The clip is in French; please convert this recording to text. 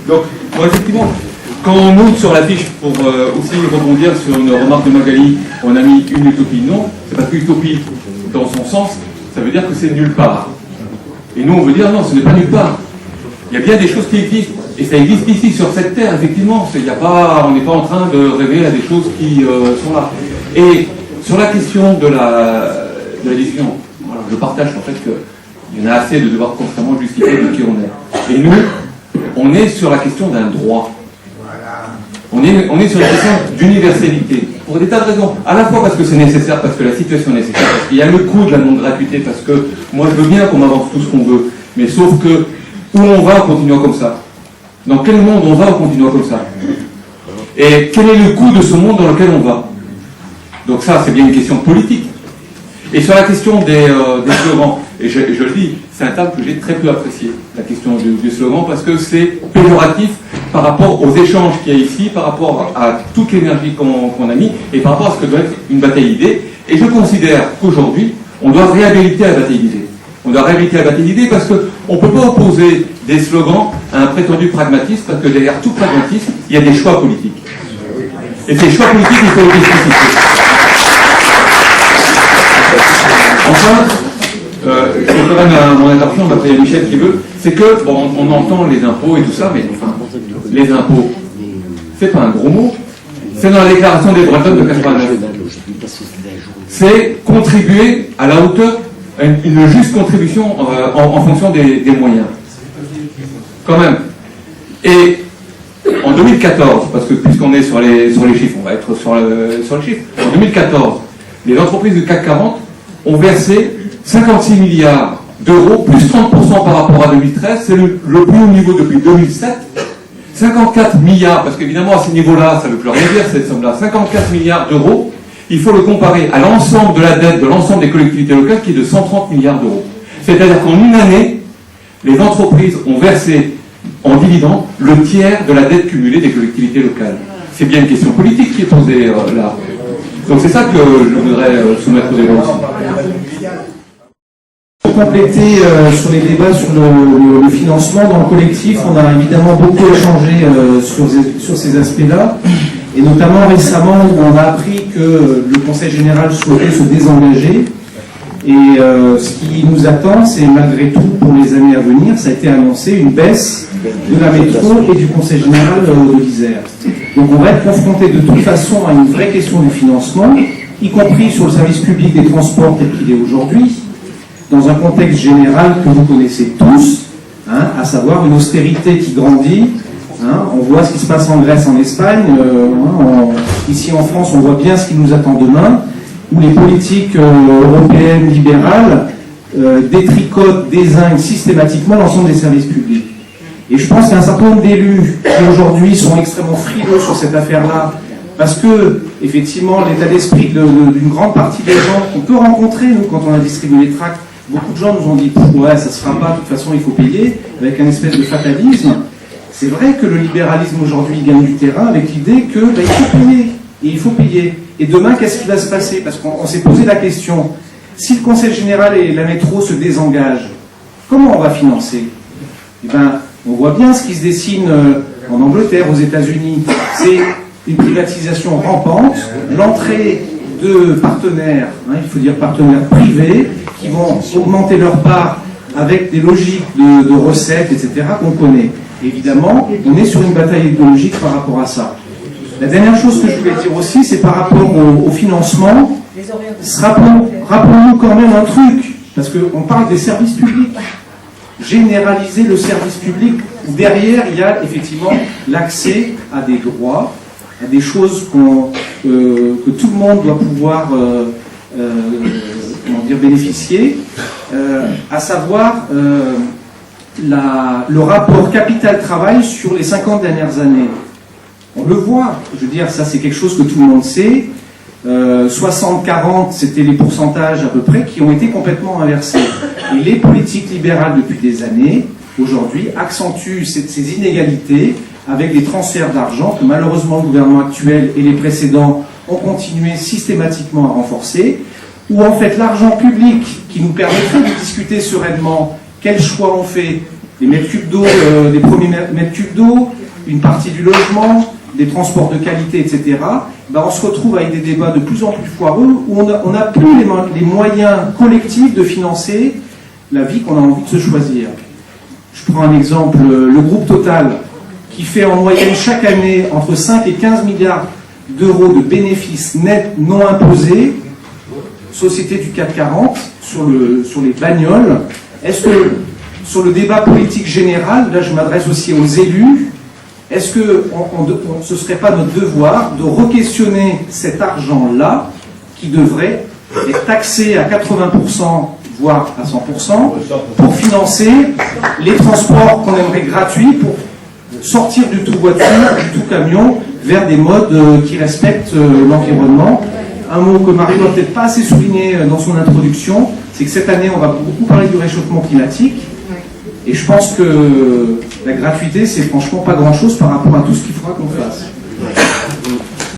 Donc, bon, effectivement, quand on monte sur la fiche pour aussi rebondir sur une remarque de Magali, on a mis une utopie. Non, c'est parce qu'utopie, dans son sens, ça veut dire que c'est nulle part. Et nous, on veut dire non, ce n'est pas nulle part. Il y a bien des choses qui existent. Et ça existe ici, sur cette terre, effectivement. On n'est pas en train de rêver à des choses qui sont là. Et sur la question de la discussion, voilà, je partage en fait qu'il y en a assez de devoir constamment justifier de qui on est. Et nous, on est sur la question d'un droit. On est sur la question d'universalité. Pour des tas de raisons. À la fois parce que c'est nécessaire, parce que la situation est nécessaire, parce qu'il y a le coût de la non-gratuité, parce que moi je veux bien qu'on avance tout ce qu'on veut, mais sauf que où on va en continuant comme ça? Dans quel monde on va en continuant comme ça? Et quel est le coût de ce monde dans lequel on va? Donc ça, c'est bien une question politique. Et sur la question des slogans, et je le dis, c'est un terme que j'ai très peu apprécié, la question du slogan, parce que c'est péjoratif par rapport aux échanges qu'il y a ici, par rapport à toute l'énergie qu'on a mis, et par rapport à ce que doit être une bataille d'idées. Et je considère qu'aujourd'hui, on doit réhabiliter la bataille d'idées. On doit réhabiliter la bataille d'idées parce qu'on ne peut pas opposer des slogans à un prétendu pragmatisme, parce que derrière tout pragmatisme, il y a des choix politiques. Et ces choix politiques, il faut les spécifier. Enfin, je fais quand même mon intervention, on va appeler Michel qui veut, c'est que, bon, on entend les impôts et tout ça, mais enfin, les impôts, c'est pas un gros mot. C'est dans la déclaration des droits de l'homme de 89. C'est contribuer à la hauteur, une juste contribution en fonction des moyens. Quand même. Et en 2014, parce que puisqu'on est sur les chiffres, on va être sur le chiffre. En 2014, les entreprises du CAC 40 ont versé 56 milliards d'euros, plus 30% par rapport à 2013. C'est le plus haut niveau depuis 2007. 54 milliards, parce qu'évidemment à ce niveau-là, ça ne veut plus rien dire cette somme-là. 54 milliards d'euros, il faut le comparer à l'ensemble de la dette de l'ensemble des collectivités locales qui est de 130 milliards d'euros. C'est-à-dire qu'en une année, les entreprises ont versé en dividende le tiers de la dette cumulée des collectivités locales. C'est bien une question politique qui est posée là. Donc c'est ça que je voudrais soumettre au débat aussi. Pour compléter sur les débats sur le financement dans le collectif, on a évidemment beaucoup échangé sur ces aspects-là, et notamment récemment où on a appris que le Conseil général souhaitait se désengager. Et ce qui nous attend, c'est malgré tout, pour les années à venir, ça a été annoncé, une baisse de la métro et du Conseil général de l'Isère. Donc on va être confronté de toute façon à une vraie question du financement, y compris sur le service public des transports tel qu'il est aujourd'hui, dans un contexte général que vous connaissez tous, hein, à savoir une austérité qui grandit. Hein, on voit ce qui se passe en Grèce, en Espagne. Ici en France, on voit bien ce qui nous attend demain, où les politiques européennes libérales détricotent, désignent systématiquement l'ensemble des services publics. Et je pense qu'il y a un certain nombre d'élus qui aujourd'hui sont extrêmement frileux sur cette affaire-là, parce que, effectivement, l'état d'esprit d'une grande partie des gens qu'on peut rencontrer, nous, quand on a distribué les tracts, beaucoup de gens nous ont dit « ouais, ça ne se fera pas, de toute façon, il faut payer », avec un espèce de fatalisme. C'est vrai que le libéralisme aujourd'hui gagne du terrain avec l'idée que il faut payer, et il faut payer. Et demain, qu'est-ce qui va se passer? Parce qu'on s'est posé la question, si le Conseil général et la métro se désengagent, comment on va financer? Eh bien, on voit bien ce qui se dessine en Angleterre, aux États-Unis. C'est une privatisation rampante, l'entrée de partenaires, hein, il faut dire partenaires privés, qui vont augmenter leur part avec des logiques de recettes, etc., qu'on connaît. Évidemment, on est sur une bataille idéologique par rapport à ça. La dernière chose que je voulais dire aussi, c'est par rapport au financement. Rappelons-nous quand même un truc, parce qu'on parle des services publics. Généraliser le service public, où derrière, il y a effectivement l'accès à des droits, à des choses que tout le monde doit pouvoir bénéficier, à savoir le rapport capital-travail sur les 50 dernières années. On le voit, je veux dire, ça c'est quelque chose que tout le monde sait. 60-40, c'était les pourcentages à peu près qui ont été complètement inversés. Et les politiques libérales depuis des années, aujourd'hui, accentuent ces inégalités avec des transferts d'argent que malheureusement le gouvernement actuel et les précédents ont continué systématiquement à renforcer, où en fait l'argent public qui nous permettrait de discuter sereinement quel choix on fait, les mètres cubes d'eau, les premiers mètres cubes d'eau, une partie du logement, des transports de qualité, etc., ben on se retrouve avec des débats de plus en plus foireux où on n'a plus les moyens collectifs de financer la vie qu'on a envie de se choisir. Je prends un exemple, le groupe Total, qui fait en moyenne chaque année entre 5 et 15 milliards d'euros de bénéfices nets non imposés, société du CAC 40, sur les bagnoles. Est-ce que, sur le débat politique général, là je m'adresse aussi aux élus, est-ce que ce ne serait pas notre devoir de re-questionner cet argent-là qui devrait être taxé à 80%, voire à 100%, pour financer les transports qu'on aimerait gratuits, pour sortir du tout voiture, du tout camion, vers des modes qui respectent l'environnement. Un mot que Marie n'a peut-être pas assez souligné dans son introduction, c'est que cette année, on va beaucoup parler du réchauffement climatique. Et je pense que la gratuité, c'est franchement pas grand-chose par rapport à tout ce qu'il faudra qu'on fasse.